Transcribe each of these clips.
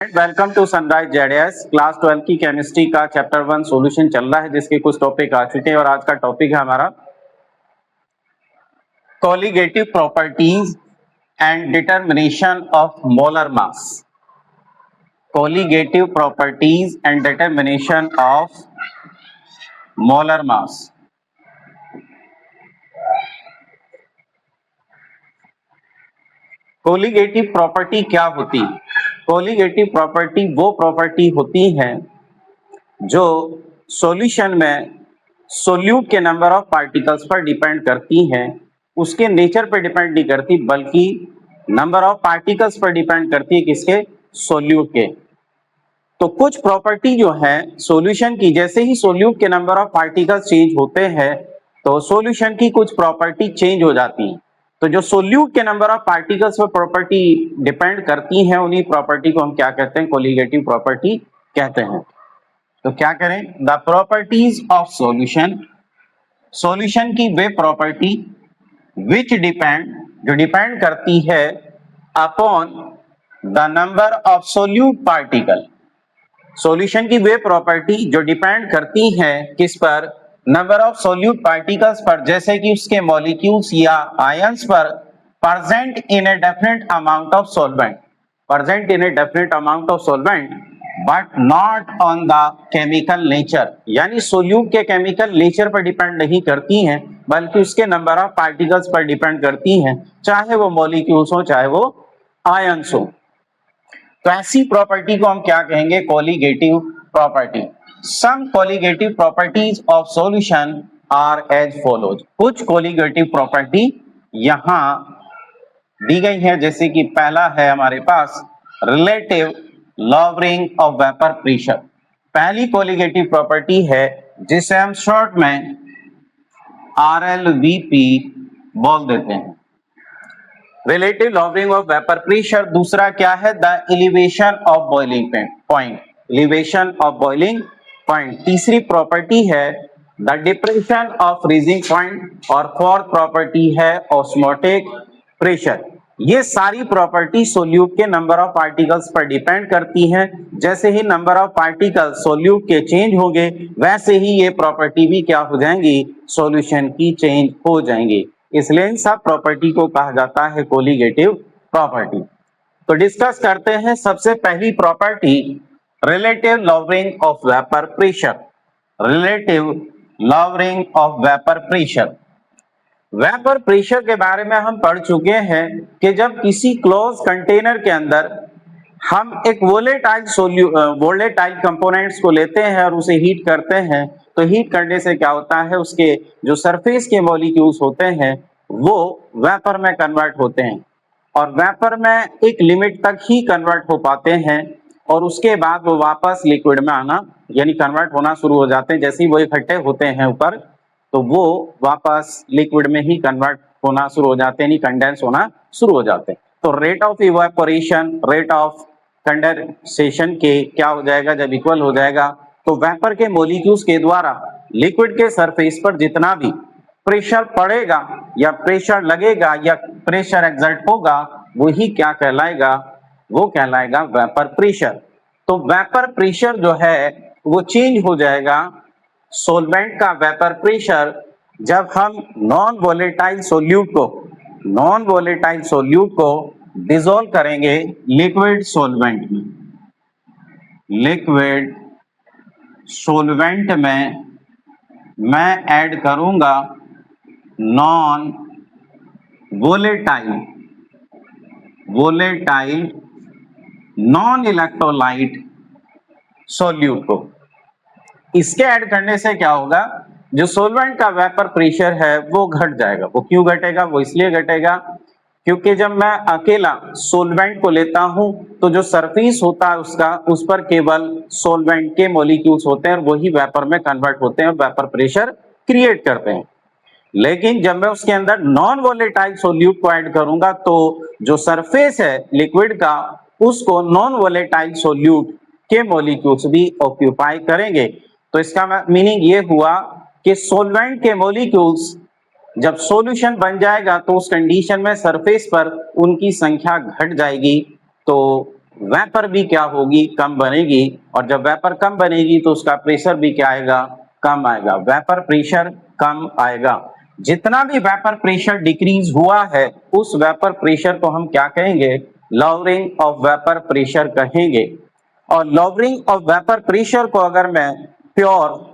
Welcome to Sunrise JDS class 12 की chemistry का chapter 1 solution चल रहा है, जिसके कुछ टॉपिक आ चुके हैं और आज का टॉपिक है हमारा colligative properties and determination of molar mass. Colligative properties and determination of molar mass. Colligative property क्या होती है? कोलिगेटिव प्रॉपर्टी वो प्रॉपर्टी होती है जो सॉल्यूशन में सोल्यूट के नंबर ऑफ पार्टिकल्स पर डिपेंड करती हैं। उसके नेचर पर डिपेंड नहीं करती, बल्कि नंबर ऑफ पार्टिकल्स पर डिपेंड करती है। किसके? सोल्यूट के। तो कुछ प्रॉपर्टी जो है सॉल्यूशन की, जैसे ही सोल्यूट के नंबर ऑफ पार्टिकल्स चेंज होते हैं तो सॉल्यूशन की कुछ प्रॉपर्टी चेंज हो जाती है। तो जो सोल्यूट के नंबर ऑफ पार्टिकल्स पर प्रॉपर्टी डिपेंड करती हैं, उन्हीं प्रॉपर्टी को हम क्या कहते हैं? कोलिगेटिव प्रॉपर्टी कहते हैं। तो क्या करें? The properties of solution, solution की वे प्रॉपर्टी विच डिपेंड, जो डिपेंड करती है upon the number of solute particle. Solution की वे प्रॉपर्टी जो डिपेंड करती है किस पर? नंबर ऑफ सोल्यूट पार्टिकल्स पर, जैसे कि उसके मॉलिक्यूल्स या आयंस पर present in a definite amount of solvent, present in a definite amount of solvent but not on the chemical nature. यानी सोल्यूट के केमिकल नेचर पर डिपेंड नहीं करती हैं, बल्कि उसके नंबर ऑफ पार्टिकल्स पर डिपेंड करती हैं, चाहे वो मॉलिक्यूल्स हो चाहे वो आयंस हो। तो ऐसी प्रॉपर्टी को हम क्या कहेंगे? Colligative property. Some colligative properties of solution are as follows. कुछ कोलिगेटिव प्रॉपर्टी यहां दी गई है, जैसे कि पहला है हमारे पास relative lowering of vapour pressure. पहली कोलिगेटिव प्रॉपर्टी है जिसे हम शॉर्ट में RLVP बोल देते हैं, relative lowering of vapour pressure. दूसरा क्या है? The elevation of boiling point, elevation of boiling point. तीसरी प्रॉपर्टी है the depression of freezing point, और फोर्थ प्रॉपर्टी है ऑस्मोटिक प्रेशर। ये सारी प्रॉपर्टी सोल्यूट के नंबर ऑफ पार्टिकल्स पर डिपेंड करती हैं। जैसे ही नंबर ऑफ पार्टिकल्स सोल्यूट के चेंज होंगे, वैसे ही ये प्रॉपर्टी भी क्या हो जाएंगी? सॉल्यूशन की चेंज हो जाएंगी। इसलिए इन सब प्रॉपर्टी को कहा जाता है कोलिगेटिव प्रॉपर्टी। तो डिस्कस करते हैं सबसे पहली property, relative lowering of vapour pressure. Relative lowering of vapour pressure. Vapour pressure के बारे में हम पढ़ चुके हैं कि जब किसी क्लोज कंटेनर के अंदर हम एक वोलेटाइल कंपोनेंट्स को लेते हैं और उसे हीट करते हैं, तो हीट करने से क्या होता है? उसके जो सरफेस के मॉलिक्यूल्स होते हैं वो वेपर में कन्वर्ट होते हैं, और वेपर में एक लिमिट तक ही कन्वर्ट हो पाते हैं, और उसके बाद वो वापस लिक्विड में आना यानी कन्वर्ट होना शुरू हो जाते हैं। जैसे ही वो इकट्ठे होते हैं ऊपर, तो वो वापस लिक्विड में ही कन्वर्ट होना शुरू हो जाते हैं, यानी कंडेंस होना शुरू हो जाते हैं। तो rate of evaporation, rate of condensation के क्या हो जाएगा? जब इक्वल हो जाएगा, तो वेपर के मॉलिक्यूल्स के द्वारा लिक्विड के सरफेस पर जितना भी प्रेशर पड़ेगा या प्रेशर लगेगा या प्रेशर एक्सर्ट होगा, वही क्या कहलाएगा? वो कहलाएगा वेपर प्रेशर। तो वेपर प्रेशर जो है वो चेंज हो जाएगा सॉल्वेंट का वेपर प्रेशर जब हम नॉन वोलेटाइल सोल्यूट को डिसॉल्व करेंगे लिक्विड सॉल्वेंट में। लिक्विड सॉल्वेंट में मैं ऐड करूंगा non volatile non electrolyte solute को। इसके ऐड करने से क्या होगा? जो सॉल्वेंट का वेपर प्रेशर है वो घट जाएगा। वो क्यों घटेगा? वो इसलिए घटेगा क्योंकि जब मैं अकेला सॉल्वेंट को लेता हूं तो जो सरफेस होता है उसका, उस पर केवल सॉल्वेंट के मॉलिक्यूल्स होते हैं और वही वेपर में कन्वर्ट होते हैं और वेपर प्रेशर क्रिएट करते हैं। लेकिन जब मैं उसके अंदर नॉन वोलेटाइल सोल्यूट को ऐड करूंगा तो जो सरफेस है लिक्विड का, उसको नॉन वोलेटाइल सोल्यूट के मॉलिक्यूल्स भी ऑक्यूपाई करेंगे। तो इसका मीनिंग ये हुआ कि सॉल्वेंट के मॉलिक्यूल्स जब सॉल्यूशन बन जाएगा तो उस कंडीशन में सरफेस पर उनकी संख्या घट जाएगी, तो वेपर भी क्या होगी, कम बनेगी, और जब वेपर कम बनेगी तो उसका प्रेशर भी क्या आएगा, कम आएगा, वेपर प्रेशर कम आएगा। जितना भी वेपर प्रेशर डिक्रीज हुआ है उस वेपर प्रेशर को हम क्या कहेंगे, लॉवरिंग ऑफ वेपर प्रेशर कहेंगे। और लॉवरिंग ऑफ वेपर प्रेशर को अगर मैं प्योर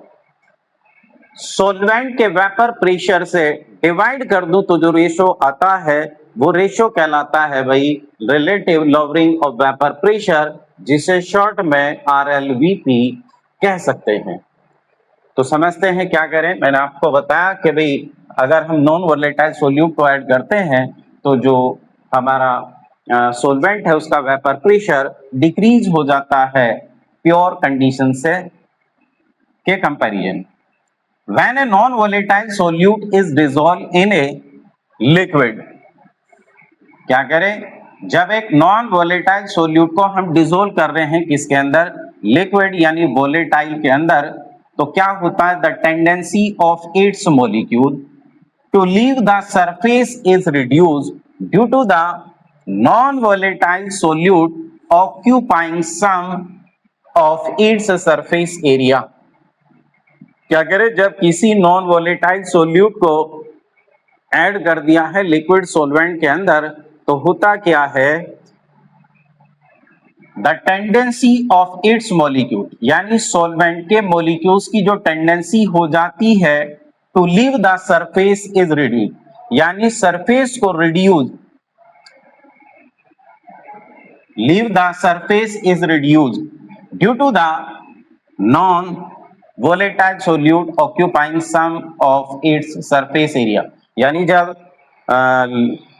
सॉल्वेंट के वेपर प्रेशर से डिवाइड कर दूं तो जो रेशो आता है वो रेशो कहलाता है भाई relative lowering of vapour pressure, जिसे शॉर्ट में RLVP कह सकते हैं। तो समझते हैं क्या करें। मैंने आपको बताया कि भाई अगर हम नॉन वोलेटाइल सोल्यूट को ऐड करते हैं तो जो हमारा सॉल्वेंट है उसका वेपर प्रेशर डिक्रीज हो जाता है प्योर कंडीशन से के comparison. When a non-volatile solute is dissolved in a liquid, क्या करें, जब एक नॉन वोलेटाइल सोल्यूट को हम डिसोल्व कर रहे हैं किसके अंदर, लिक्विड यानी वोलेटाइल के अंदर, तो क्या होता है, the tendency of its molecule to leave the surface is reduced due to the non volatile solute occupying some of its surface area. क्या करें, जब किसी नॉन वोलेटाइल सोल्यूट को ऐड कर दिया है लिक्विड सॉल्वेंट के अंदर तो होता क्या है, the tendency of its molecule यानी सॉल्वेंट के मॉलिक्यूल्स की जो टेंडेंसी हो जाती है to leave the surface is reduce, यानी सरफेस को reduce, leave the surface is reduce due to the non volatile solute occupying some of its surface area. यानी जब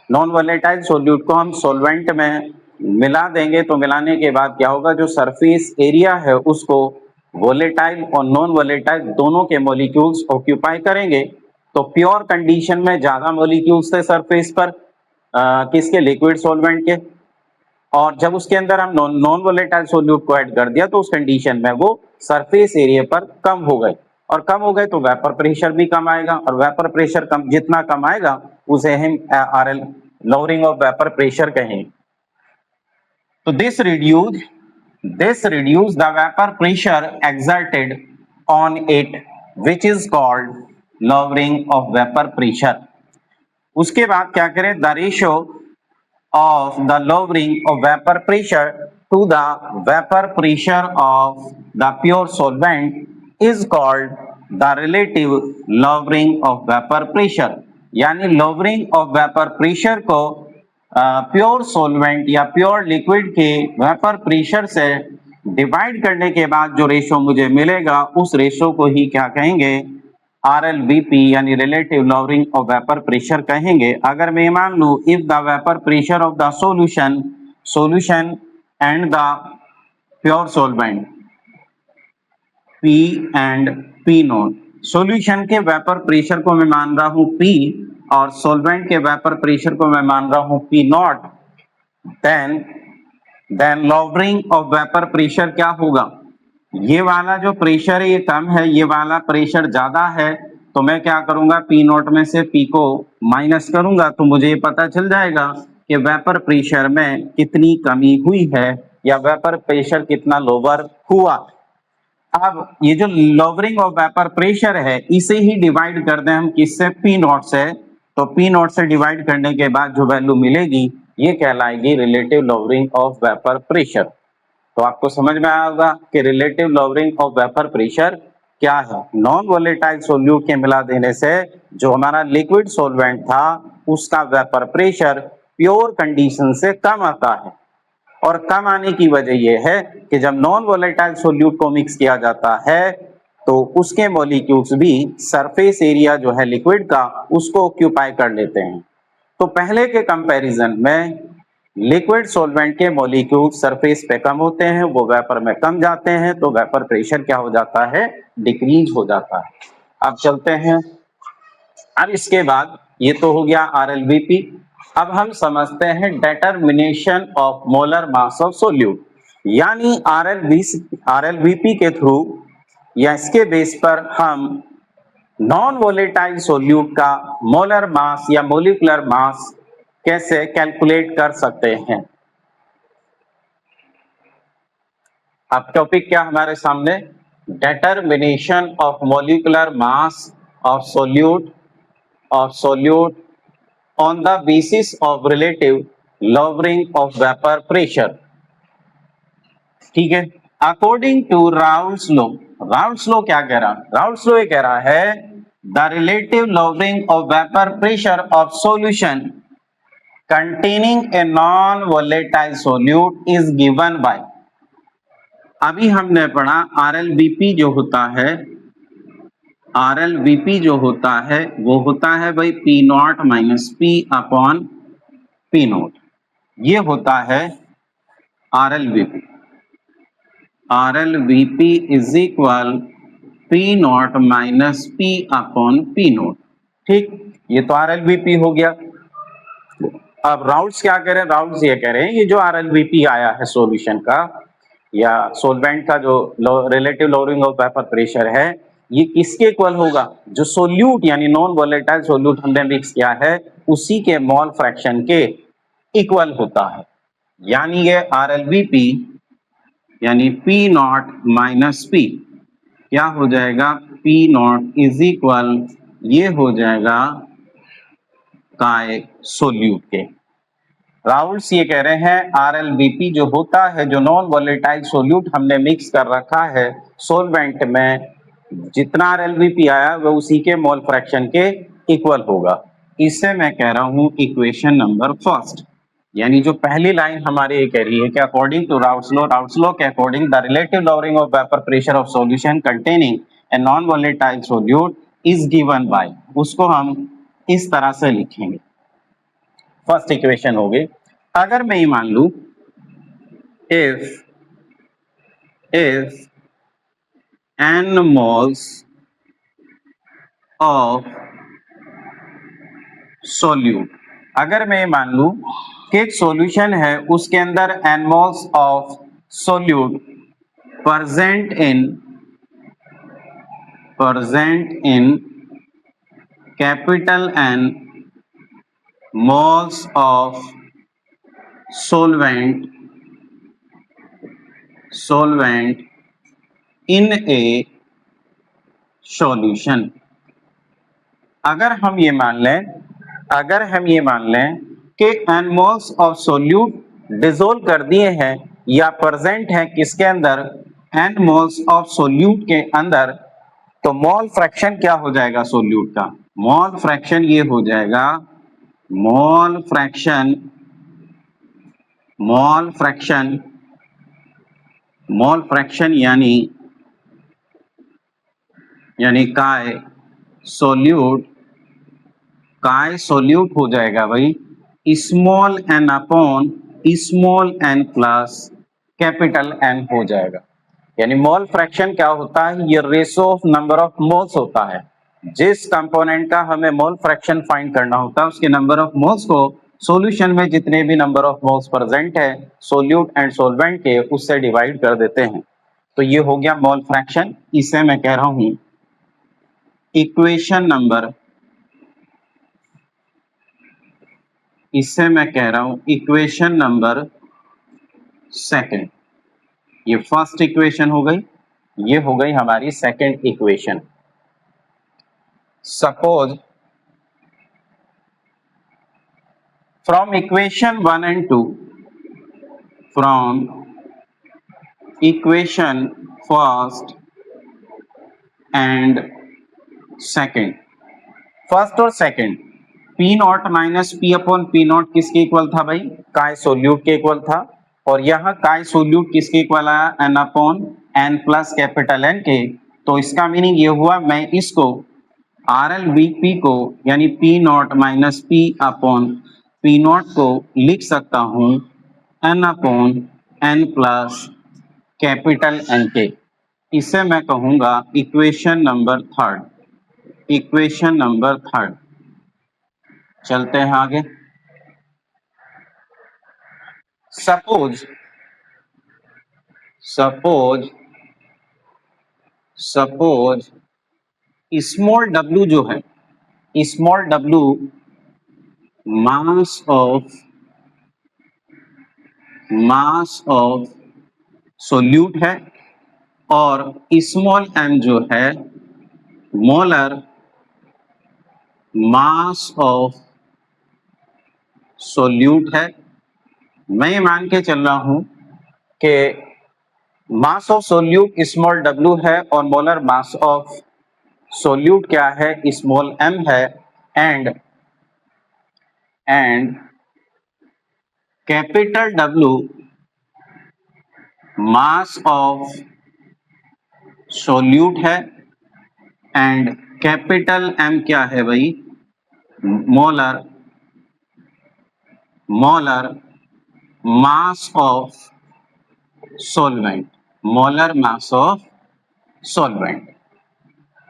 नॉन वोलेटाइल सोल्यूट को हम सॉल्वेंट में मिला देंगे तो मिलाने के बाद क्या होगा, जो सरफेस एरिया है उसको वोलेटाइल और नॉन वोलेटाइल दोनों के मॉलिक्यूल्स ऑक्यूपाई करेंगे। तो प्योर कंडीशन में ज्यादा मॉलिक्यूल्स थे सरफेस पर किसके, लिक्विड सॉल्वेंट के, और जब उसके अंदर हम नॉन वोलेटाइल सोल्यूट को ऐड कर दिया तो उस कंडीशन में वो सरफेस एरिया पर कम हो गए, और कम हो गए तो वेपर प्रेशर भी कम आएगा, और वेपर प्रेशर कम जितना कम आएगा उसे हम RL lowering of vapour pressure कहेंगे। तो this reduce the vapour pressure exerted on it which is called lowering of vapour pressure. उसके बाद क्या करें, the ratio of the lowering of vapor pressure to the vapor pressure of the pure solvent is called the relative lowering of vapor pressure। यानी lowering of vapor pressure को pure solvent या pure liquid के vapour pressure से divide करने के बाद जो ratio मुझे मिलेगा उस रेशो को ही क्या कहेंगे, RLVP यानी relative lowering of vapour pressure कहेंगे। अगर मैं मान लूं if the vapour pressure of the solution and the pure solvent P and P not, solution के वेपर प्रेशर को मैं मान रहा हूं P और सॉल्वेंट के वेपर प्रेशर को मैं मान रहा हूं P naught, then lowering of vapour pressure क्या होगा, ये वाला जो प्रेशर है ये कम है, ये वाला प्रेशर ज्यादा है, तो मैं क्या करूंगा, P नॉट में से P को माइनस करूंगा तो मुझे ये पता चल जाएगा कि वेपर प्रेशर में कितनी कमी हुई है या वेपर प्रेशर कितना लोअर हुआ। अब ये जो लोअरिंग ऑफ वेपर प्रेशर है इसे ही डिवाइड कर दें हम किससे, P नॉट से, तो P नॉट से डिवाइड करने के बाद जो वैल्यू मिलेगी ये कहलाएगी relative lowering of vapour pressure. तो आपको समझ में आया होगा कि relative lowering of vapour pressure क्या है। नॉन वोलेटाइल सोल्यूट के मिला देने से जो हमारा लिक्विड सॉल्वेंट था उसका वेपर प्रेशर प्योर कंडीशन से कम आता है, और कम आने की वजह यह है कि जब नॉन वोलेटाइल सोल्यूट को मिक्स किया जाता है तो उसके मॉलिक्यूल्स भी सरफेस एरिया जो है लिक्विड का उसको ऑक्यूपाई कर लेते हैं। तो पहले के कंपैरिजन में लिक्विड सॉल्वेंट के मॉलिक्यूल सरफेस पे कम होते हैं, वो वेपर में कम जाते हैं, तो वेपर प्रेशर क्या हो जाता है, डिक्रीज हो जाता है। अब चलते हैं, अब इसके बाद ये तो हो गया RLVP। अब हम समझते हैं determination of molar mass of solute, यानी RLVP के थ्रू या इसके बेस पर हम नॉन वोलेटाइल सोल्यूट का मोलर मास या मोलिकुलर मास कैसे कैलकुलेट कर सकते हैं। अब टॉपिक क्या हमारे सामने, determination of molecular mass of solute on the basis of relative lowering of vapour pressure. ठीक है, according to Raoult's law, Raoult's law क्या कह रहा है, राउल्स लॉ ये कह रहा है the relative lowering of vapour pressure of solution containing a non volatile solute is given by, अभी हमने पढ़ा आरएलबीपी जो होता है, आरएलबीपी जो होता है वो होता है भाई P naught minus P upon P naught, ये होता है RLBP. RLBP is equal P naught minus P upon P naught. ठीक, ये तो आरएलबीपी हो गया। अब राउल्स क्या कह रहे हैं, राउल्स ये कह रहे हैं ये जो आरएलबीपी आया है सॉल्यूशन का या सोलवेंट का जो relative lowering of vapour pressure है, ये किसके इक्वल होगा, जो सोल्यूट यानी नॉन वोलेटाइल सोल्यूट हमने मिक्स किया है उसी के मोल फ्रैक्शन के इक्वल होता है। यानी ये आरएलबीपी यानी पी नॉट माइनस पी क्या हो जाएगा, पी नॉट इज इक्वल, ये हो जाएगा काय सोल्यूट के। राउल्स ये कह रहे हैं आरएलबीपी जो होता है, जो नॉन वोलेटाइल सोल्यूट हमने मिक्स कर रखा है सोलवेंट में, जितना आरएलबीपी आया वो उसी के मोल फ्रैक्शन के इक्वल होगा। इससे मैं कह रहा हूं इक्वेशन नंबर फर्स्ट, यानी जो पहली लाइन हमारी ये कह रही है कि अकॉर्डिंग टू राउल्स लॉ के according the relative lowering of vapour pressure of solution containing a non volatile solute is given by, उसको हम इस तरह से लिखेंगे। फर्स्ट इक्वेशन हो गई। अगर मैं ये मान लू if n moles of solute, अगर मैं ये मान लू कि एक सॉल्यूशन है उसके अंदर n moles of solute present in capital N moles of solvent in a solution। अगर हम ये मान लें कि n moles of solute dissolve कर दिए हैं या प्रेजेंट है किसके अंदर, n moles of solute के अंदर, तो मोल फ्रैक्शन क्या हो जाएगा सोल्यूट का, मोल फ्रैक्शन ये हो जाएगा मोल फ्रैक्शन यानी काय सोल्यूट हो जाएगा भाई small n upon small n plus capital N हो जाएगा। यानी मोल फ्रैक्शन क्या होता है, ये ratio of number of moles होता है। जिस कंपोनेंट का हमें मोल फ्रैक्शन फाइंड करना होता है उसके नंबर ऑफ मोल्स को सॉल्यूशन में जितने भी नंबर ऑफ मोल्स प्रेजेंट है सोल्यूट एंड सोलवेंट के, उससे डिवाइड कर देते हैं। तो ये हो गया मोल फ्रैक्शन। इसे मैं कह रहा हूं इक्वेशन नंबर सेकंड। ये फर्स्ट इक्वेशन हो गई, ये हो गई हमारी second equation. Suppose from equation 1 and 2, from equation first and second, first और second, P naught minus P upon P naught किसके इक्वल था भाई, काय सोल्यूट के इक्वल था। और यहाँ काय सोल्यूट किसके इक्वल आया, n upon n plus capital n के। तो इसका मीनिंग ये हुआ मैं इसको आरएलबीपी को यानी p naught minus P upon P naught को लिख सकता हूं n upon n plus capital n के। इसे मैं कहूंगा इक्वेशन नंबर थर्ड। चलते हैं आगे। सपोज स्मॉल w जो है, small w mass of solute है और स्मॉल m जो है मोलर मास ऑफ सोल्यूट है। मैं ये मान के चल रहा हूं कि मास ऑफ सोल्यूट स्मॉल w है और मोलर मास ऑफ सोल्यूट क्या है, स्मॉल m है। And capital W mass of solute है एंड कैपिटल M क्या है भाई, molar mass of solvent, molar mass of solvent.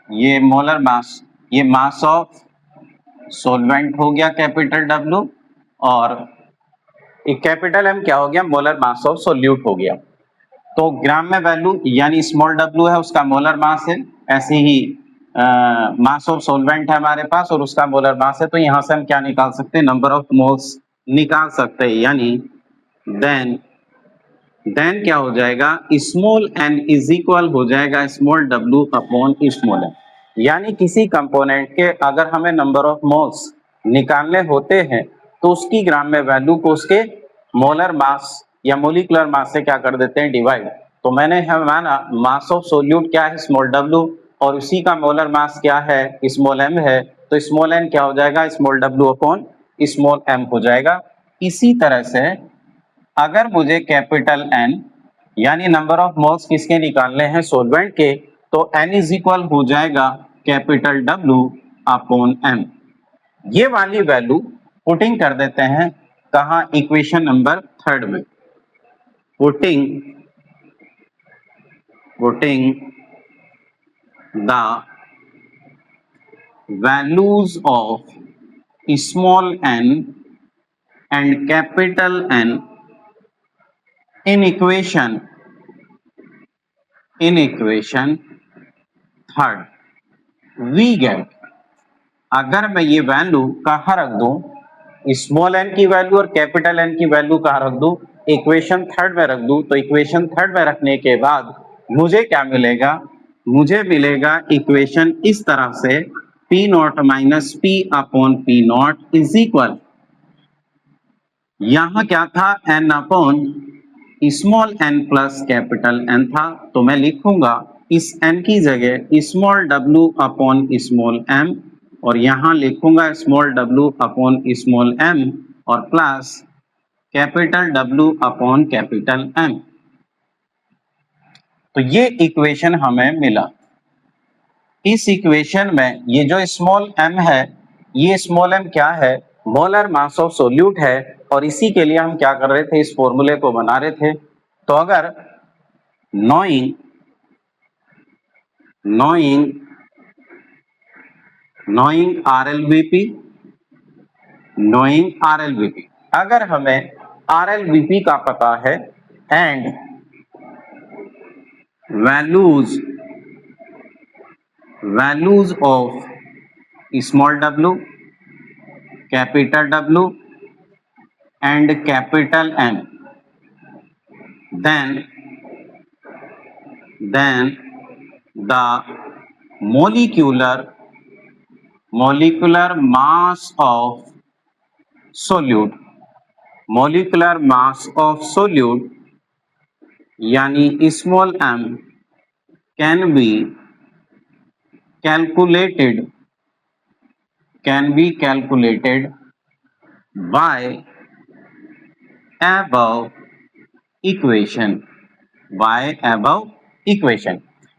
ये मोलर मास, ये मास ऑफ सॉल्वेंट हो गया कैपिटल W और एक कैपिटल M क्या हो गया, मोलर मास ऑफ सोल्यूट हो गया। तो ग्राम में वैल्यू यानी स्मॉल w है उसका मोलर मास है, ऐसे ही मास ऑफ सॉल्वेंट है हमारे पास और उसका मोलर मास है। तो यहां से हम क्या निकाल सकते हैं, नंबर ऑफ मोल्स निकाल सकते हैं। यानी देन क्या हो जाएगा, स्मॉल n इज इक्वल हो जाएगा small w upon small m। यानी किसी कंपोनेंट के अगर हमें नंबर ऑफ मोल्स निकालने होते हैं तो उसकी ग्राम में वैल्यू को उसके मोलर मास या मोलिकुलर मास से क्या कर देते हैं, डिवाइड। तो मैंने माना मास ऑफ सोल्यूट क्या है, स्मॉल w और उसी का मोलर मास क्या है, स्मॉल m है। तो स्मॉल n क्या हो जाएगा, small w upon small m हो जाएगा। इसी तरह से अगर मुझे कैपिटल N यानी नंबर ऑफ मोल्स किसके निकालने हैं, सॉल्वेंट के, तो N इज इक्वल हो जाएगा कैपिटल W अपॉन M। ये वाली वैल्यू पुटिंग कर देते हैं कहा, इक्वेशन नंबर 3 में। Putting the values of small n and capital N in equation 3rd we get, अगर मैं ये वैल्यू कहाँ रख दूं, स्मॉल n की वैल्यू और कैपिटल N की वैल्यू कहाँ रख दूं, इक्वेशन 3rd में रख दूं। तो इक्वेशन 3rd में रखने के बाद मुझे क्या मिलेगा, मुझे मिलेगा इक्वेशन इस तरह से P not minus P upon P not is equal, यहां क्या था, n upon small n plus capital N था। तो मैं लिखूंगा इस n की जगह small w upon small m और यहां लिखूंगा small w upon small m और plus capital W upon capital M। तो ये इक्वेशन हमें मिला। इस इक्वेशन में ये जो स्मॉल m है, ये स्मॉल m क्या है, मोलर मास ऑफ सोल्यूट है और इसी के लिए हम क्या कर रहे थे, इस फॉर्मूले को बना रहे थे। तो अगर नोइंग RLVP, अगर हमें RLVP का पता है and values of small w, capital W and capital M, then the molecular mass of solute यानी small m can be calculated by above equation,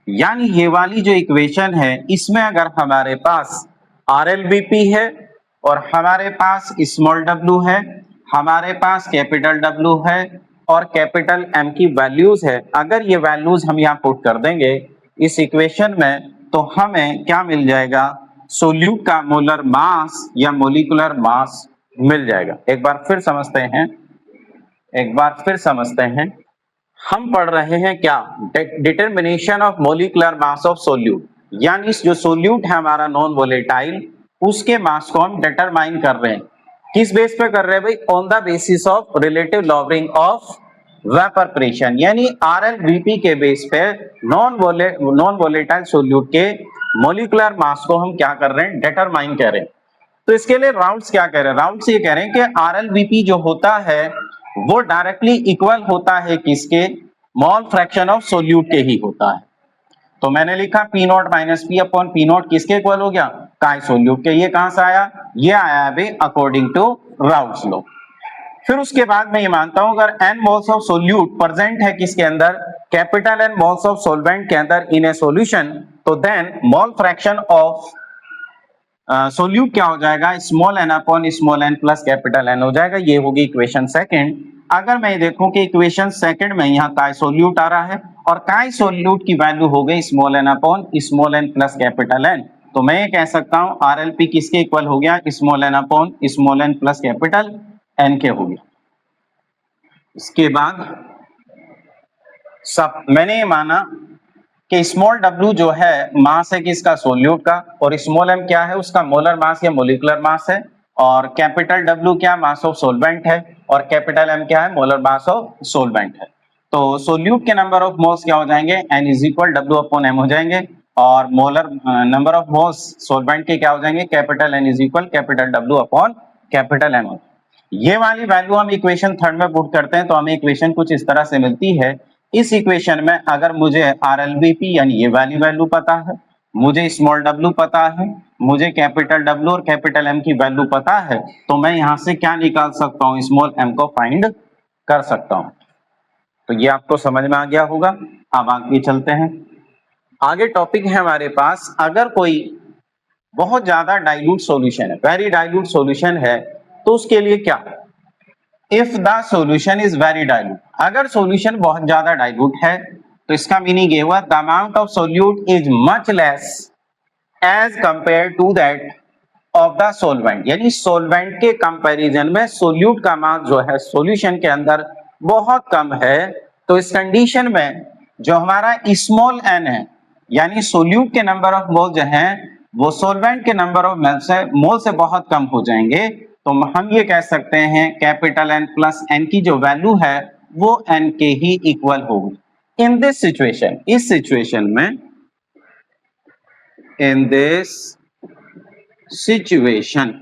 यानी ये वाली जो इक्वेशन है इसमें अगर हमारे पास RLVP है और हमारे पास स्मॉल w है, हमारे पास कैपिटल W है और कैपिटल M की वैल्यूज है, अगर ये वैल्यूज हम यहाँ पुट कर देंगे इस इक्वेशन में तो हमें क्या मिल जाएगा, सोल्यूट का मोलर मास या मोलिकुलर मास मिल जाएगा। एक बार फिर समझते हैं, हम पढ़ रहे हैं क्या, determination of molecular mass of solute, यानी जो सोल्यूट है हमारा नॉन वोलेटाइल उसके मास को हम डिटरमाइन कर रहे हैं। किस बेस पे कर रहे हैं भाई, on the basis of relative lowering of vapour pressure, यानी RLVP के बेस पे नॉन वोलेटाइल सोल्यूट के मोलिकुलर मास को हम क्या कर रहे हैं, डिटरमाइन कर रहे हैं। तो इसके लिए राउल्ट्स क्या कह रहे हैं, राउल्ट्स ये कह रहे हैं कि RLVP जो होता है वो डायरेक्टली इक्वल होता है किसके, मोल फ्रैक्शन ऑफ सोल्यूट के ही होता है। तो मैंने लिखा P not minus P upon P naught किसके इक्वल हो गया, काई सोल्यूट के। ये कहां से आया, ये आया अभी अकॉर्डिंग टू राउल्ट्स लॉ। फिर उसके बाद मैं ये मानता हूं अगर n moles of solute present है किसके अंदर, capital N moles of solvent के अंदर इन ए सॉल्यूशन, तो then mole fraction of solute क्या हो जाएगा, small n upon small n plus capital N हो जाएगा। ये होगी इक्वेशन सेकंड। अगर मैं देखूं कि इक्वेशन सेकंड में यहाँ काय सोल्यूट आ रहा है और काय सोल्यूट की वैल्यू हो गई small n upon small n plus capital N, तो मैं ये कह सकता हूं RLP किसके इक्वल हो गया, small n upon small n plus capital N के हो गया। इसके बाद सब मैंने ये माना कि स्मॉल w जो है मास है किसका, सोल्यूट का, और स्मॉल m क्या है, उसका मोलर मास या मोलिकुलर मास है, और कैपिटल W क्या, मास ऑफ सोल्वेंट है, और कैपिटल M क्या है, मोलर मास ऑफ सोल्वेंट है। तो सोल्यूट के नंबर ऑफ मोल्स क्या हो जाएंगे, N is equal W upon M हो जाएंगे, और मोलर नंबर ऑफ मोल्स सोल्वेंट के क्या हो जाएंगे, capital N is equal capital W upon capital M। ये वाली वैल्यू हम इक्वेशन थर्ड में पुट करते हैं तो हमें इक्वेशन कुछ इस तरह से मिलती है। इस इक्वेशन में अगर मुझे RLVP यानी ये वाली वैल्यू पता है, मुझे स्मॉल w पता है, मुझे कैपिटल W और कैपिटल M की वैल्यू पता है, तो मैं यहां से क्या निकाल सकता हूं, स्मॉल m को फाइंड कर सकता हूं। तो ये आपको समझ में आ गया होगा। अब आगे चलते हैं, आगे टॉपिक है हमारे पास, अगर कोई बहुत ज्यादा डाइल्यूट सॉल्यूशन है, वेरी डाइल्यूट सॉल्यूशन है, तो उसके लिए क्या, if the solution is very dilute, अगर सॉल्यूशन बहुत ज्यादा डाइल्यूट है तो इसका मीनिंग ये हुआ the amount of solute is much less as compared to that of the solvent, यानी सोलवेंट के कंपैरिजन में सोल्यूट का मास जो है सॉल्यूशन के अंदर बहुत कम है। तो इस कंडीशन में जो हमारा स्मॉल n है, यानी सोल्यूट के नंबर ऑफ मोल जो है वो सोलवेंट के नंबर ऑफ मोल से बहुत कम हो जाएंगे। तो हम ये कह सकते हैं कैपिटल N प्लस n की जो वैल्यू है वो n के ही इक्वल होगी। इन दिस सिचुएशन, इस सिचुएशन में, in this situation,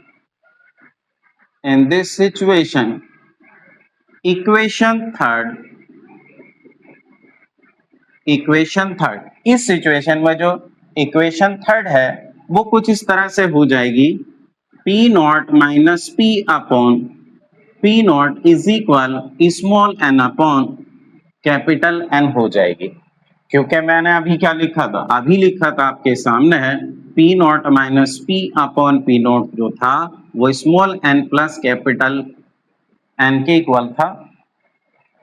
in this situation, equation third, equation third, इस सिचुएशन में जो इक्वेशन थर्ड है वो कुछ इस तरह से हो जाएगी, P not minus P upon P not is equal small n upon capital N हो जाएगी। क्योंकि मैंने अभी क्या लिखा था, अभी लिखा था आपके सामने है P not minus P upon P not जो था वो small n plus capital N के इक्वल था।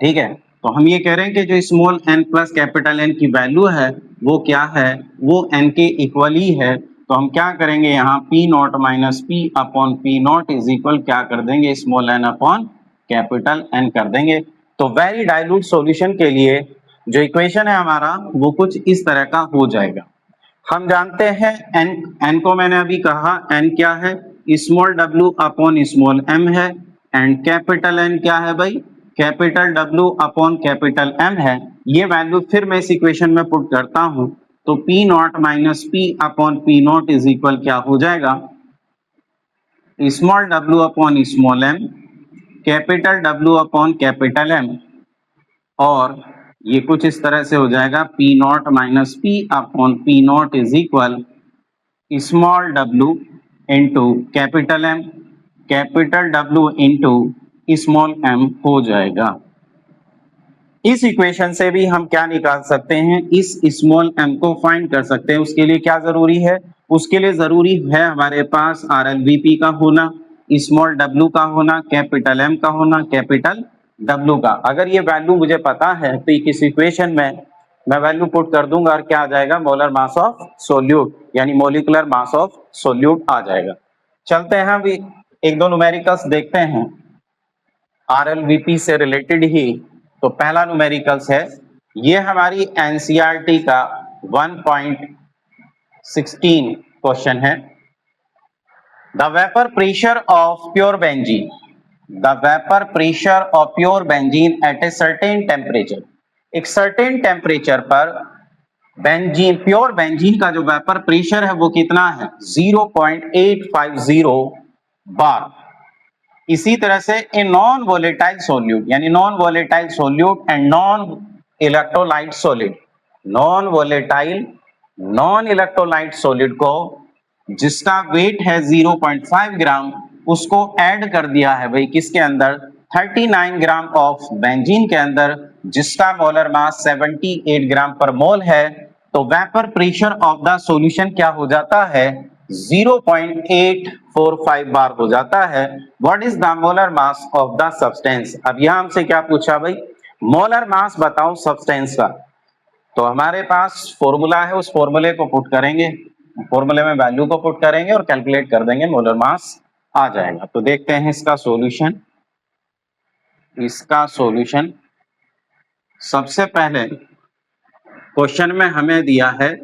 ठीक है, तो हम ये कह रहे हैं कि जो small n plus capital N की वैल्यू है वो क्या है, वो n के इक्वल ही है। तो हम क्या करेंगे, यहाँ P not minus P upon P not is equal क्या कर देंगे, small n upon capital N कर देंगे। तो वेरी डाइल्यूट सॉल्यूशन के लिए जो इक्वेशन है हमारा वो कुछ इस तरह का हो जाएगा। हम जानते हैं n को मैंने अभी कहा n क्या है, small w upon small m है, एंड कैपिटल N क्या है भाई, capital W upon capital M है। ये वैल्यू फिर मैं इस इक्वेशन में पुट करता हूं तो P not minus P upon P not is equal क्या हो जाएगा, small w upon small m, capital W upon capital M, और ये कुछ इस तरह से हो जाएगा P not minus P upon P not is equal small w into capital M, capital W into small m हो जाएगा। इस इक्वेशन से भी हम क्या निकाल सकते हैं, इस स्मॉल m को फाइंड कर सकते हैं। उसके लिए क्या जरूरी है, उसके लिए जरूरी है हमारे पास RLVP का होना, स्मॉल w का होना, कैपिटल M का होना, कैपिटल W का। अगर ये वैल्यू मुझे पता है तो इस इक्वेशन में मैं वैल्यू पुट कर दूंगा और क्या आ जाएगा, मोलर मास ऑफ सोल्यूट यानी मोलिकुलर मास ऑफ सोल्यूट आ जाएगा। चलते हैं अभी एक दो न्यूमेरिकल्स देखते हैं RLVP से रिलेटेड ही। तो पहला न्यूमेरिकल्स है, ये हमारी NCERT का 1.16 क्वेश्चन है। The vapour pressure of pure benzene, the vapour pressure of pure benzene at a certain temperature, एक सर्टेन टेम्परेचर पर बेंजीन, प्योर बेंजीन का जो वेपर प्रेशर है वो कितना है 0.850 बार। इसी तरह से ए नॉन वोलेटाइल सोल्यूट, यानी non volatile solute and non electrolyte solid, non volatile non electrolyte solid को जिसका वेट है 0.5 ग्राम, उसको ऐड कर दिया है भाई किसके अंदर 39 ग्राम ऑफ बेंजीन के अंदर, जिसका मोलर मास 78 ग्राम पर मोल है, तो vapour pressure of the solution क्या हो जाता है 0.845 बार हो जाता है। What is the molar mass of the substance. अब यहां हमसे क्या पूछा भाई, मोलर मास बताओ सब्सटेंस का, तो हमारे पास फॉर्मूला है, उस फॉर्मूले को पुट करेंगे, फॉर्मूले में वैल्यू को पुट करेंगे और कैलकुलेट कर देंगे, मोलर मास आ जाएगा। तो देखते हैं इसका सॉल्यूशन। इसका सॉल्यूशन सबसे पहले क्वेश्चन में हमें दिया है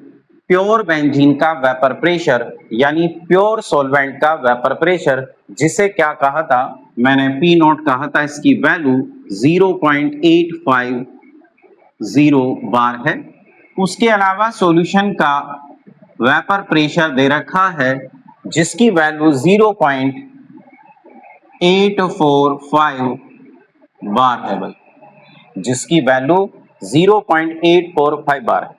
प्योर बेंजीन का वेपर प्रेशर, यानी प्योर सॉल्वेंट का वेपर प्रेशर, जिसे क्या कहा था मैंने, पी नॉट कहा था, इसकी वैल्यू 0.850 बार है। उसके अलावा सॉल्यूशन का वेपर प्रेशर दे रखा है जिसकी वैल्यू 0.845 बार है भाई, जिसकी वैल्यू 0.845 बार है।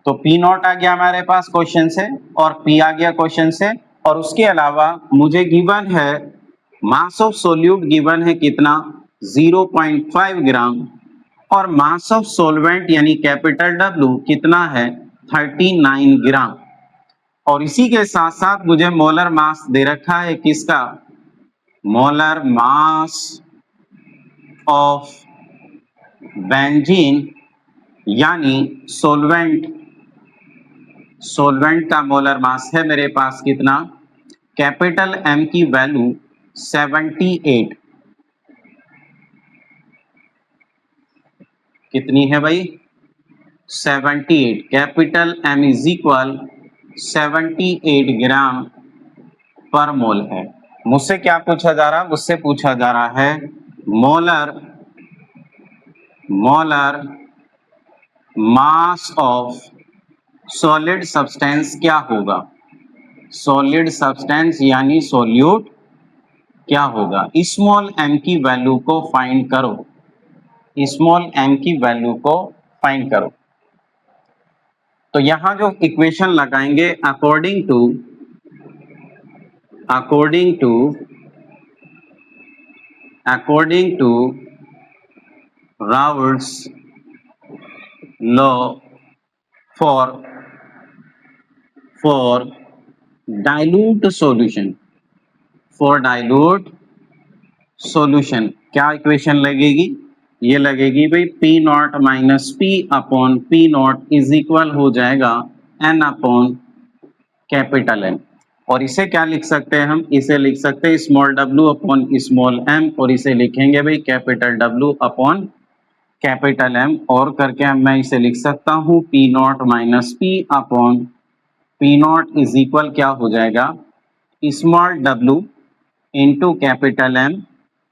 तो पी नॉट आ गया हमारे पास क्वेश्चन से और पी आ गया क्वेश्चन से, और उसके अलावा मुझे गिवन है मास ऑफ सोल्यूट, गिवन है कितना 0.5 ग्राम, और मास ऑफ सोलवेंट यानी कैपिटल डब्ल्यू कितना है 39 ग्राम, और इसी के साथ साथ मुझे मोलर मास दे रखा है किसका, मोलर मास ऑफ बेंजीन यानी सोलवेंट, सोलवेंट का मोलर मास है मेरे पास कितना, कैपिटल एम की वैल्यू 78, कितनी है भाई 78, कैपिटल एम इज इक्वल 78 ग्राम पर मोल है। मुझसे क्या पूछा जा रहा है, मुझसे पूछा जा रहा है molar mass of solid substance क्या होगा, सॉलिड सब्सटेंस यानी सोल्यूट क्या होगा। स्मॉल एम की वैल्यू को फाइंड करो, स्मॉल एम की वैल्यू को फाइंड करो। तो यहां जो इक्वेशन लगाएंगे according to Raoult's law for dilute solution, क्या इक्वेशन लगेगी, ये लगेगी भाई P naught minus P upon P naught is equal हो जाएगा एन अपॉन कैपिटल एन, और इसे क्या लिख सकते हैं हम, इसे लिख सकते हैं small W upon small M, और इसे लिखेंगे भाई capital W upon capital M, और करके मैं इसे लिख सकता हूँ P naught minus P upon P naught is equal क्या हो जाएगा small W into capital M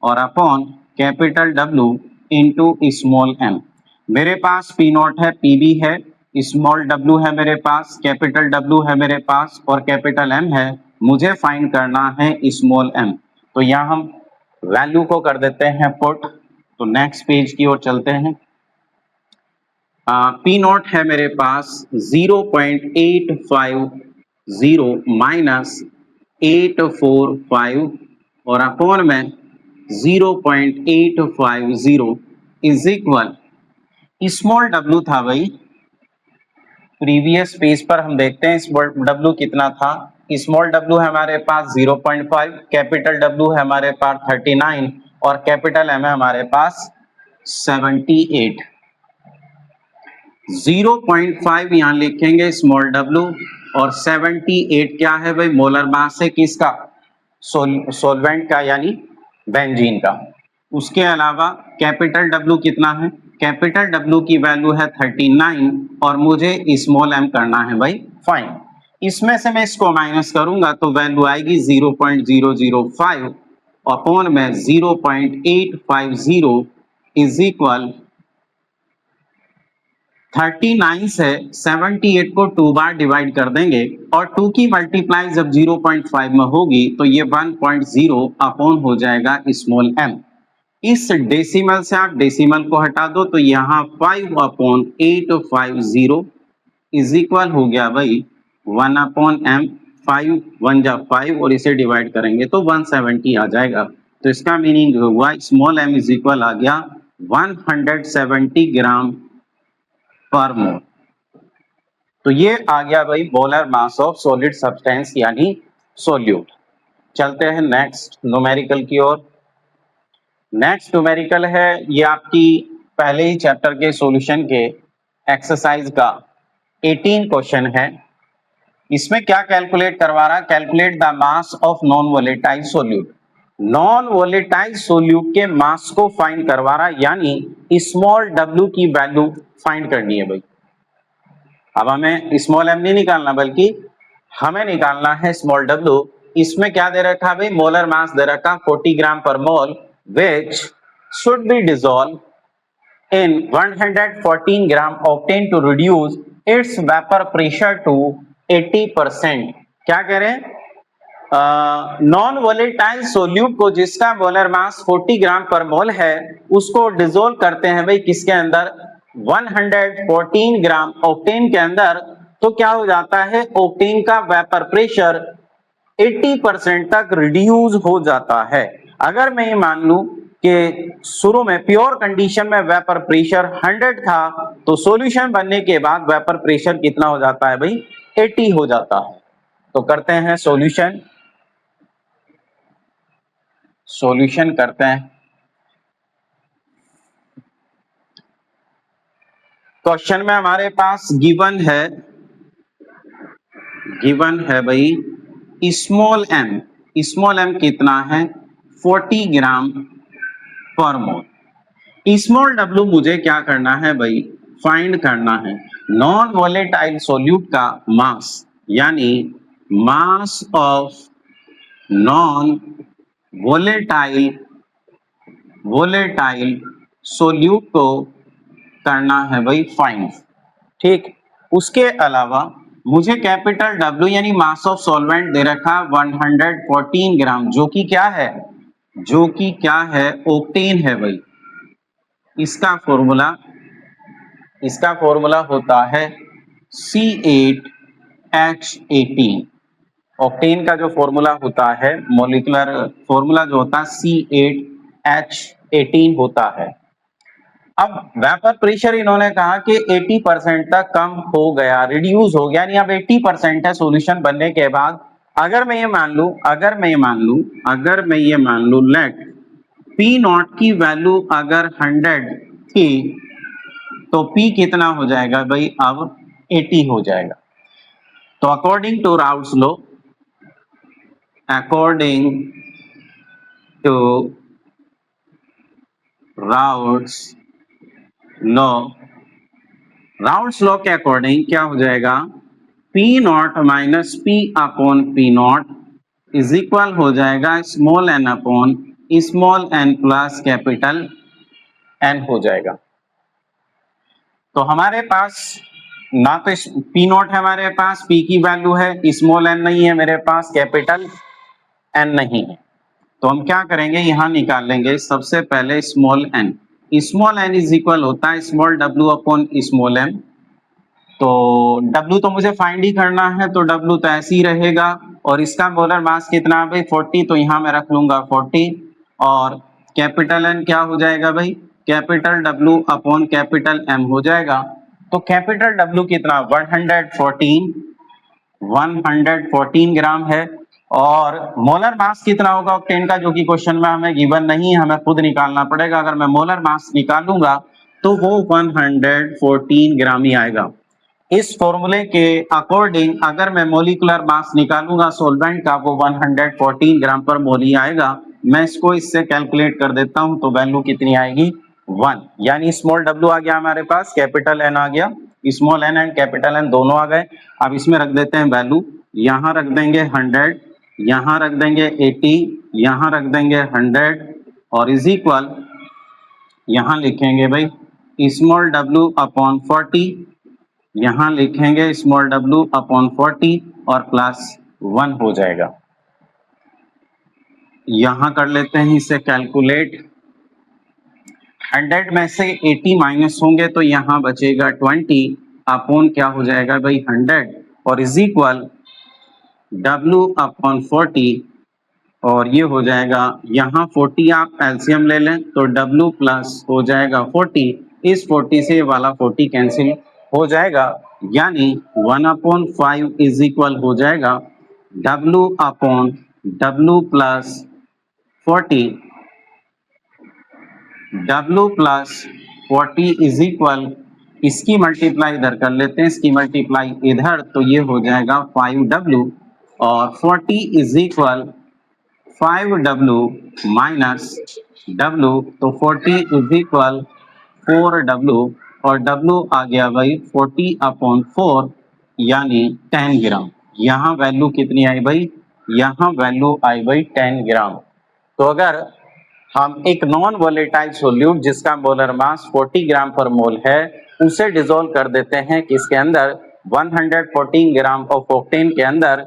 और upon capital W into small M. मेरे पास पी नॉट है, पी भी है, स्मॉल डब्ल्यू है मेरे पास, कैपिटल डब्ल्यू है मेरे पास और कैपिटल एम है, मुझे फाइंड करना है स्मॉल एम। तो यहाँ हम वैल्यू को कर देते हैं पुट। तो नेक्स्ट पेज की ओर चलते हैं। पी नॉट है मेरे पास 0.850 माइनस 845 और अपॉन में 0.850 इज इक्वल स्मॉल डब्ल्यू था भाई, प्रीवियस पेज पर हम देखते हैं स्मॉल डब्ल्यू कितना था, स्मॉल डब्ल्यू है हमारे पास 0.5, कैपिटल डब्ल्यू है हमारे पास 39 और कैपिटल एम है हमारे पास 78। 0.5 यहाँ लिखेंगे स्मॉल डब्ल्यू और 78 क्या है भाई, मोलर मास है किसका, सोलवेंट का यानी बेंजीन का। उसके अलावा कैपिटल डब्ल्यू कितना है, कैपिटल डब्ल्यू की वैल्यू है 39 और मुझे स्मॉल एम करना है भाई फाइंड। इसमें से मैं इसको माइनस करूंगा तो वैल्यू आएगी 0.005 अपॉन में 0.850 इज इक्वल 39 से 78 को 2 बार डिवाइड कर देंगे और 2 की मल्टीप्लाई जब 0.5 में होगी तो ये 1.0 अपॉन हो जाएगा स्मॉल m। इस डेसिमल से आप डेसिमल को हटा दो तो यहाँ 5/850 इज इक्वल हो गया भाई 1/m। 5 1 जा 5 और इसे डिवाइड करेंगे तो 170 आ जाएगा। तो इसका मीनिंग हुआ स्मॉल m इज इक्वल आ गया 170 ग्राम पर मोल। तो ये आ गया भाई molar mass of solid substance यानी सोल्यूट। चलते हैं नेक्स्ट न्यूमेरिकल की ओर। नेक्स्ट न्यूमेरिकल है ये आपकी पहले ही चैप्टर के सॉल्यूशन के एक्सरसाइज का 18 क्वेश्चन है। इसमें क्या कैलकुलेट करवा रहा है, calculate the mass of non volatile solute. Non volatile solute के मास को फाइंड करवा रहा है यानी स्मॉल w की वैल्यू फाइंड करनी है भाई। अब हमें स्मॉल m नहीं निकालना बल्कि हमें निकालना है स्मॉल w। इसमें क्या दे रखा भाई, मोलर मास दे रखा 40 ग्राम पर मोल which should be dissolved in 114 gram obtained to reduce its vapor pressure to 80%। क्या कह रहे हैं, नॉन वोलेटाइल सोल्यूट को जिसका मोलर मास 40 ग्राम पर मोल है उसको डिसोल्व करते हैं भाई किसके अंदर, 114 ग्राम ऑक्टेन के अंदर। तो क्या हो जाता है, ऑक्टेन का वेपर प्रेशर 80% तक रिड्यूस हो जाता है। अगर मैं ये मान लूं कि शुरू में प्योर कंडीशन में वेपर प्रेशर 100 था तो सॉल्यूशन बनने के बाद वेपर प्रेशर कितना हो जाता है भाई, 80 हो जाता है। तो करते हैं सॉल्यूशन करते हैं। क्वेश्चन में हमारे पास गिवन है भाई स्मॉल m कितना है, 40 ग्राम पर मोल। स्मॉल w मुझे क्या करना है भाई, फाइंड करना है नॉन वोलेटाइल सोल्यूट का मास यानी mass of non volatile solute को करना है भाई फाइंड। ठीक, उसके अलावा मुझे कैपिटल W यानी मास ऑफ सॉल्वेंट दे रखा 114 ग्राम जो कि क्या है, ऑक्टेन है भाई। इसका फॉर्मूला होता है C8H18। ऑक्टेन का जो फॉर्मूला होता है, मॉलिक्यूलर फॉर्मूला जो होता है C8H18 होता है। अब वेपर प्रेशर इन्होंने कहा कि 80% तक कम हो गया, रिड्यूस हो गया, यानी अब 80% है सॉल्यूशन बनने के बाद। अगर मैं ये मान लूं लेट P नॉट की वैल्यू अगर 100 थी तो P कितना हो जाएगा भाई, अब 80 हो जाएगा। तो अकॉर्डिंग टू राउट्स लॉ के अकॉर्डिंग क्या हो जाएगा, P not minus P upon P not is equal हो जाएगा small n upon small n plus capital N हो जाएगा। तो हमारे पास ना तो P नॉट है हमारे पास, P की वैल्यू है, स्मॉल n नहीं है मेरे पास, कैपिटल N नहीं है। तो हम क्या करेंगे, यहां निकाल लेंगे सबसे पहले स्मॉल n इज इक्वल होता है small w upon small m। तो w तो मुझे फाइंड ही करना है तो w तो ऐसे ही रहेगा और इसका मोलर मास कितना है भाई 40, तो यहां मैं रख लूंगा 40 और कैपिटल N क्या हो जाएगा भाई, capital W upon capital M हो जाएगा। तो कैपिटल W कितना 114 ग्राम है और मोलर मास कितना होगा ऑक्टेन का, जो कि क्वेश्चन में हमें गिवन नहीं है, हमें खुद निकालना पड़ेगा। अगर मैं मोलर मास निकालूंगा तो वो 114 ग्राम ही आएगा। इस फॉर्मूले के अकॉर्डिंग अगर मैं मोलिकुलर मास निकालूंगा सॉल्वेंट का वो 114 ग्राम पर मोल ही आएगा। मैं इसको इससे कैलकुलेट कर देता हूं तो वैल्यू कितनी आएगी 1, यानी स्मॉल w आ गया हमारे पास, कैपिटल N आ गया, small n and capital N दोनों आ गए। अब इसमें रख देते हैं वैल्यू, यहां रख देंगे 100 यहां रख देंगे 80, यहां रख देंगे 100 और इज इक्वल यहां लिखेंगे भाई स्मॉल w अपॉन 40, यहां लिखेंगे स्मॉल w अपॉन 40 और प्लस 1 हो जाएगा। यहां कर लेते हैं इसे कैलकुलेट। 100 में से 80 माइनस होंगे तो यहां बचेगा 20 अपॉन क्या हो जाएगा भाई 100 और इज इक्वल w अपॉन 40 और ये हो जाएगा यहाँ 40 आप एलसीएम ले लें तो w प्लस हो जाएगा 40, इस 40 से ये वाला 40 कैंसिल हो जाएगा, यानी 1/5 इज इक्वल हो जाएगा w upon w plus 40, w plus 40 is equal इसकी मल्टीप्लाई इधर कर लेते हैं, इसकी मल्टीप्लाई इधर तो ये हो जाएगा 5w और 40 is equal 5w minus w तो 40 इज इक्वल 4w और w आ गया भाई 40 अपॉन 4 यानी 10 ग्राम। यहाँ वैल्यू कितनी आई भाई, यहाँ वैल्यू आई भाई 10 ग्राम। तो अगर हम एक नॉन वोलेटाइल सोल्यूट जिसका मोलर मास 40 ग्राम पर मोल है उसे डिसॉल्व कर देते हैं किसके अंदर 114 ग्राम ऑफ ऑक्टेन के अंदर,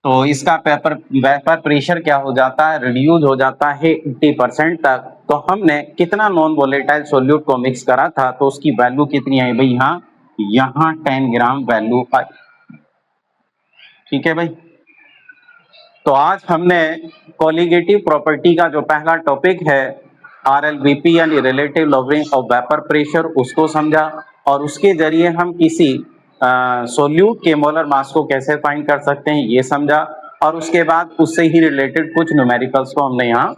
तो इसका वेपर प्रेशर क्या हो जाता है, रिड्यूस हो जाता है 80% तक। तो हमने कितना नॉन वोलेटाइल सोल्यूट को मिक्स करा था तो उसकी वैल्यू कितनी आई भाई, यहाँ 10 ग्राम वैल्यू आई। ठीक है भाई, तो आज हमने कोलिगेटिव प्रॉपर्टी का जो पहला टॉपिक है RLVP यानी relative lowering of vapour pressure उसको समझा और उसके जरिए हम किसी सोल्यूट के मोलर मास को कैसे फाइंड कर सकते हैं ये समझा और उसके बाद उससे ही रिलेटेड कुछ न्यूमेरिकल्स को हमने यहाँ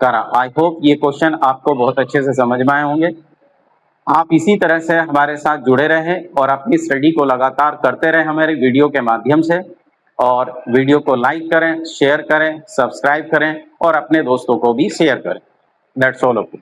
करा। आई होप ये क्वेश्चन आपको बहुत अच्छे से समझ में आए होंगे। आप इसी तरह से हमारे साथ जुड़े रहें और अपनी स्टडी को लगातार करते रहें हमारे वीडियो के माध्यम से, और वीडियो को लाइक करें, शेयर करें, सब्सक्राइब करें और अपने दोस्तों को भी शेयर करें। That's all of it.